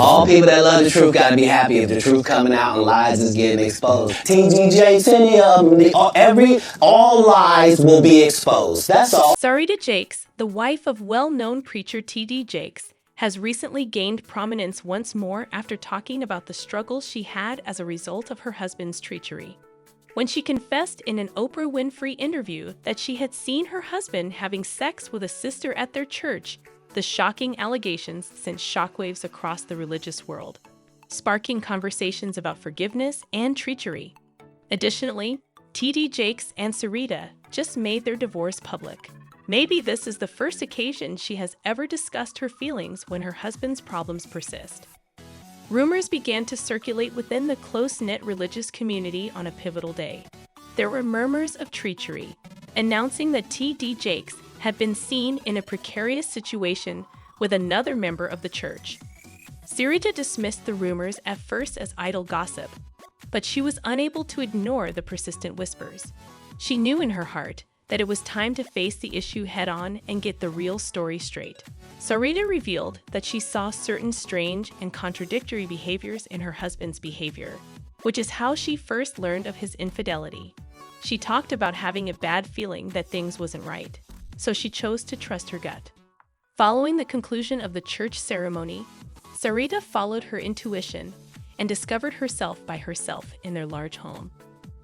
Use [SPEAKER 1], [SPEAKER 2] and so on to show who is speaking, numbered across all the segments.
[SPEAKER 1] All people that love the truth gotta be happy if the truth coming out and lies is getting exposed. TD Jakes, any of them, all lies will be exposed. That's all.
[SPEAKER 2] Sarita Jakes, the wife of well-known preacher T.D. Jakes, has recently gained prominence once more after talking about the struggles she had as a result of her husband's treachery. When she confessed in an Oprah Winfrey interview that she had seen her husband having sex with a sister at their church, the shocking allegations sent shockwaves across the religious world, sparking conversations about forgiveness and treachery. Additionally, T.D. Jakes and Sarita just made their divorce public. Maybe this is the first occasion she has ever discussed her feelings when her husband's problems persist. Rumors began to circulate within the close-knit religious community on a pivotal day. There were murmurs of treachery, announcing that T.D. Jakes had been seen in a precarious situation with another member of the church. Sarita dismissed the rumors at first as idle gossip, but she was unable to ignore the persistent whispers. She knew in her heart that it was time to face the issue head-on and get the real story straight. Sarita revealed that she saw certain strange and contradictory behaviors in her husband's behavior, which is how she first learned of his infidelity. She talked about having a bad feeling that things wasn't right, so she chose to trust her gut. Following the conclusion of the church ceremony, Sarita followed her intuition and discovered herself by herself in their large home.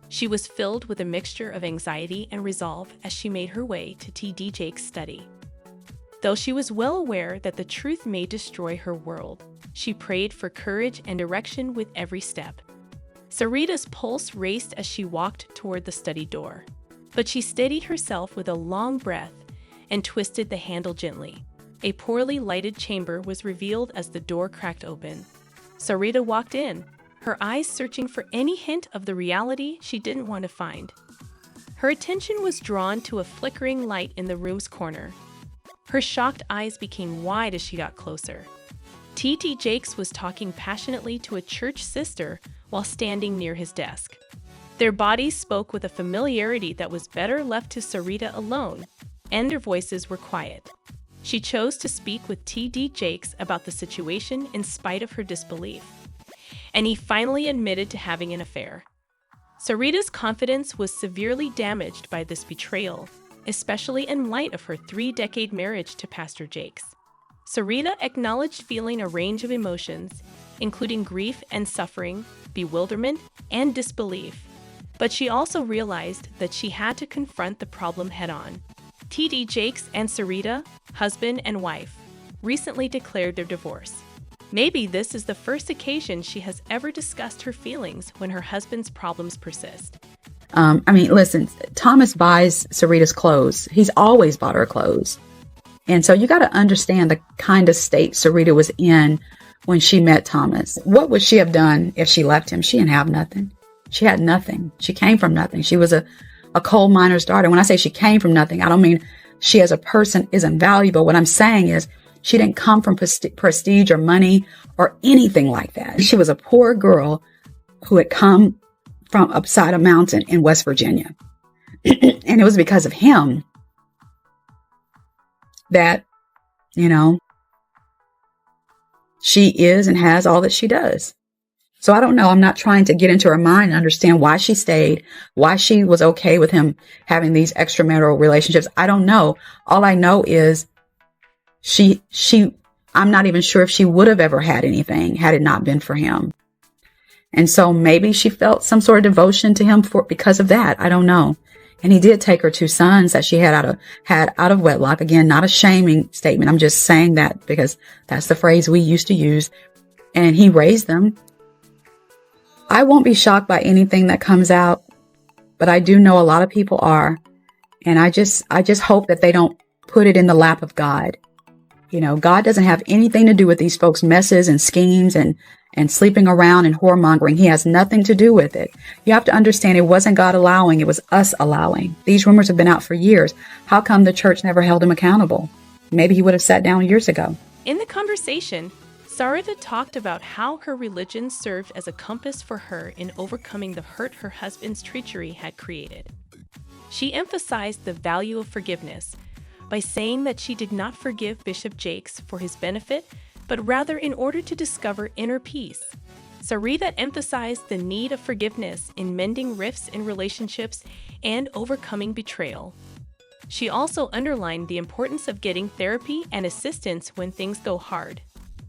[SPEAKER 2] She was filled with a mixture of anxiety and resolve as she made her way to T.D. Jakes' study. Though she was well aware that the truth may destroy her world, she prayed for courage and direction with every step. Sarita's pulse raced as she walked toward the study door, but she steadied herself with a long breath and twisted the handle gently. A poorly lighted chamber was revealed as the door cracked open. Sarita walked in, her eyes searching for any hint of the reality she didn't want to find. Her attention was drawn to a flickering light in the room's corner. Her shocked eyes became wide as she got closer. T.D. Jakes was talking passionately to a church sister while standing near his desk. Their bodies spoke with a familiarity that was better left to Sarita alone, and their voices were quiet. She chose to speak with T.D. Jakes about the situation in spite of her disbelief, and he finally admitted to having an affair. Sarita's confidence was severely damaged by this betrayal, especially in light of her 3-decade marriage to Pastor Jakes. Sarita acknowledged feeling a range of emotions, including grief and suffering, bewilderment, and disbelief. But she also realized that she had to confront the problem head-on. T.D. Jakes and Sarita, husband and wife, recently declared their divorce. Maybe this is the first occasion she has ever discussed her feelings when her husband's problems persist.
[SPEAKER 3] Listen, Thomas buys Sarita's clothes. He's always bought her clothes. And so you got to understand the kind of state Sarita was in when she met Thomas. What would she have done if she left him? She didn't have nothing. She had nothing. She came from nothing. She was a coal miner's daughter. When I say she came from nothing, I don't mean she as a person isn't valuable. What I'm saying is she didn't come from prestige or money or anything like that. She was a poor girl who had come from upside a mountain in West Virginia. And it was because of him that, she is and has all that she does. So I don't know. I'm not trying to get into her mind and understand why she stayed, why she was okay with him having these extramarital relationships. I don't know. All I know is I'm not even sure if she would have ever had anything had it not been for him. And so maybe she felt some sort of devotion to him because of that. I don't know. And he did take her 2 sons that she had out of wedlock. Again, not a shaming statement. I'm just saying that because that's the phrase we used to use. And he raised them. I won't be shocked by anything that comes out, but I do know a lot of people are. And I just hope that they don't put it in the lap of God. God doesn't have anything to do with these folks' messes and schemes and sleeping around and whoremongering. He has nothing to do with it. You have to understand it wasn't God allowing, it was us allowing. These rumors have been out for years. How come the church never held him accountable? Maybe he would have sat down years ago.
[SPEAKER 2] In the conversation, Sarita talked about how her religion served as a compass for her in overcoming the hurt her husband's treachery had created. She emphasized the value of forgiveness by saying that she did not forgive Bishop Jakes for his benefit, but rather in order to discover inner peace. Sarita emphasized the need of forgiveness in mending rifts in relationships and overcoming betrayal. She also underlined the importance of getting therapy and assistance when things go hard,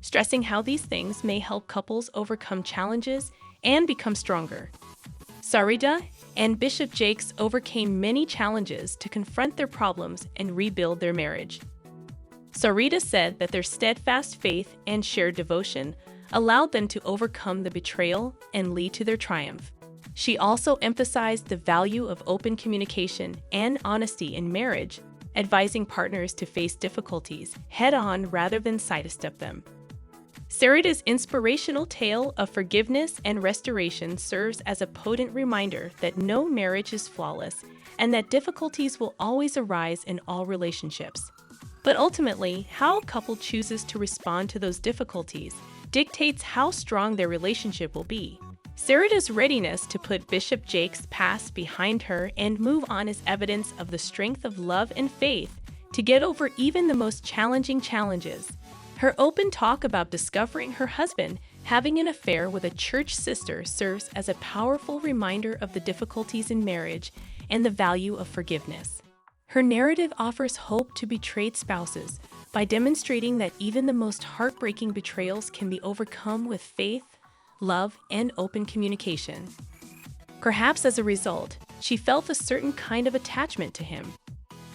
[SPEAKER 2] stressing how these things may help couples overcome challenges and become stronger. Sarita and Bishop Jakes overcame many challenges to confront their problems and rebuild their marriage. Sarita said that their steadfast faith and shared devotion allowed them to overcome the betrayal and lead to their triumph. She also emphasized the value of open communication and honesty in marriage, advising partners to face difficulties head-on rather than sidestep them. Sarita's inspirational tale of forgiveness and restoration serves as a potent reminder that no marriage is flawless and that difficulties will always arise in all relationships. But ultimately, how a couple chooses to respond to those difficulties dictates how strong their relationship will be. Sarita's readiness to put Bishop Jakes' past behind her and move on is evidence of the strength of love and faith to get over even the most challenging challenges. Her open talk about discovering her husband having an affair with a church sister serves as a powerful reminder of the difficulties in marriage and the value of forgiveness. Her narrative offers hope to betrayed spouses by demonstrating that even the most heartbreaking betrayals can be overcome with faith, love, and open communication. Perhaps as a result, she felt a certain kind of attachment to him.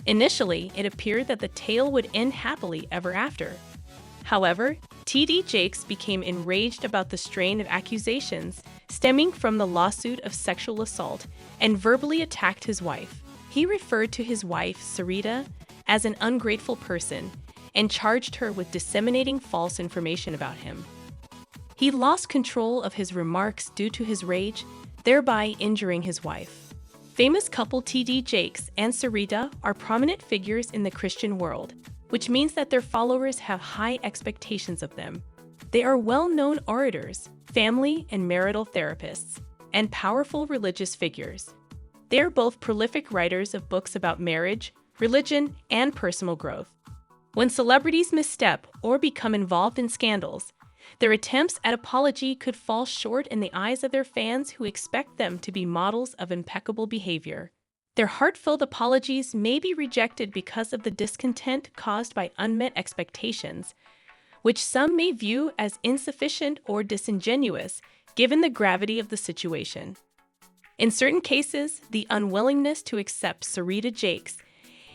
[SPEAKER 2] Initially, it appeared that the tale would end happily ever after. However, T.D. Jakes became enraged about the strain of accusations stemming from the lawsuit of sexual assault and verbally attacked his wife. He referred to his wife, Sarita, as an ungrateful person and charged her with disseminating false information about him. He lost control of his remarks due to his rage, thereby injuring his wife. Famous couple T.D. Jakes and Sarita are prominent figures in the Christian world, which means that their followers have high expectations of them. They are well-known orators, family and marital therapists, and powerful religious figures. They are both prolific writers of books about marriage, religion, and personal growth. When celebrities misstep or become involved in scandals, their attempts at apology could fall short in the eyes of their fans who expect them to be models of impeccable behavior. Their heartfelt apologies may be rejected because of the discontent caused by unmet expectations, which some may view as insufficient or disingenuous given the gravity of the situation. In certain cases, the unwillingness to accept Sarita Jakes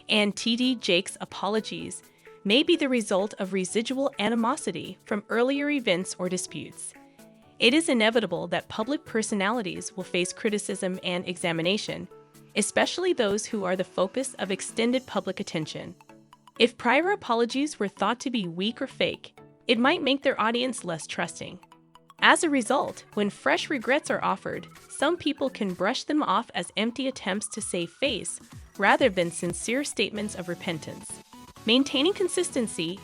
[SPEAKER 2] and T.D. Jakes' apologies may be the result of residual animosity from earlier events or disputes. It is inevitable that public personalities will face criticism and examination, especially those who are the focus of extended public attention. If prior apologies were thought to be weak or fake, it might make their audience less trusting. As a result, when fresh regrets are offered, some people can brush them off as empty attempts to save face rather than sincere statements of repentance. Maintaining consistency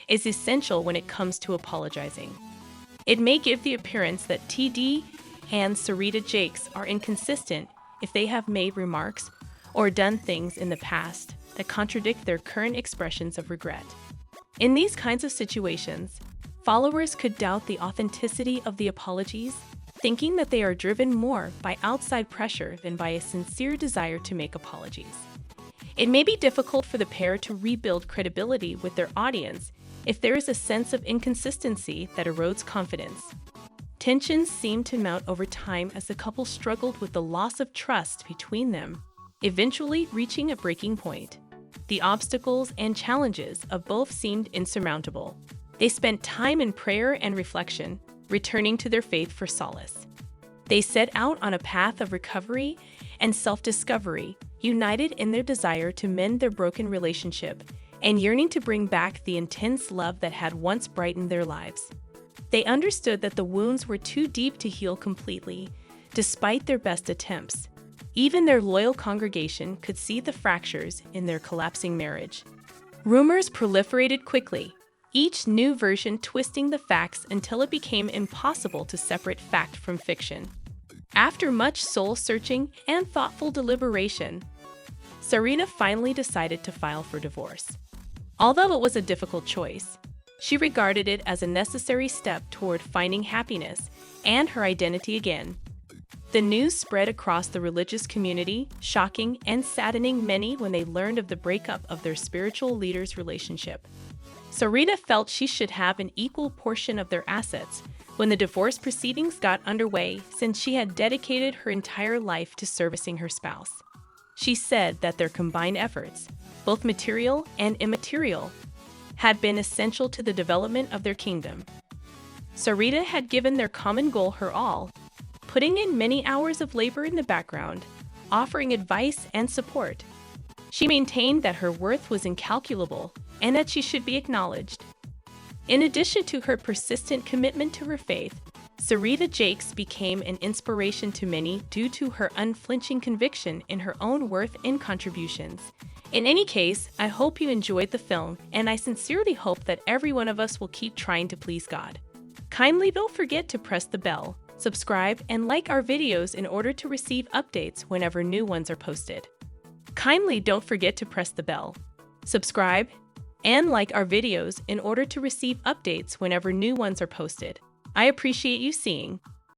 [SPEAKER 2] is essential when it comes to apologizing. It may give the appearance that T.D. and Sarita Jakes are inconsistent if they have made remarks or done things in the past that contradict their current expressions of regret. In these kinds of situations, followers could doubt the authenticity of the apologies, thinking that they are driven more by outside pressure than by a sincere desire to make apologies. It may be difficult for the pair to rebuild credibility with their audience if there is a sense of inconsistency that erodes confidence. Tensions seemed to mount over time as the couple struggled with the loss of trust between them, eventually reaching a breaking point. The obstacles and challenges of both seemed insurmountable. They spent time in prayer and reflection, returning to their faith for solace. They set out on a path of recovery and self-discovery, united in their desire to mend their broken relationship and yearning to bring back the intense love that had once brightened their lives. They understood that the wounds were too deep to heal completely, despite their best attempts. Even their loyal congregation could see the fractures in their collapsing marriage. Rumors proliferated quickly, each new version twisting the facts until it became impossible to separate fact from fiction. After much soul-searching and thoughtful deliberation, Sarita finally decided to file for divorce. Although it was a difficult choice, She regarded it as a necessary step toward finding happiness and her identity again. The news spread across the religious community, shocking and saddening many when they learned of the breakup of their spiritual leader's relationship. Sarita felt she should have an equal portion of their assets when the divorce proceedings got underway, since she had dedicated her entire life to servicing her spouse. She said that their combined efforts, both material and immaterial, had been essential to the development of their kingdom. Sarita had given their common goal her all, putting in many hours of labor in the background, offering advice and support. She maintained that her worth was incalculable and that she should be acknowledged. In addition to her persistent commitment to her faith, Sarita Jakes became an inspiration to many due to her unflinching conviction in her own worth and contributions. In any case, I hope you enjoyed the film, and I sincerely hope that every one of us will keep trying to please God. Kindly don't forget to press the bell, subscribe, and like our videos in order to receive updates whenever new ones are posted. Kindly don't forget to press the bell, subscribe, and like our videos in order to receive updates whenever new ones are posted. I appreciate you seeing.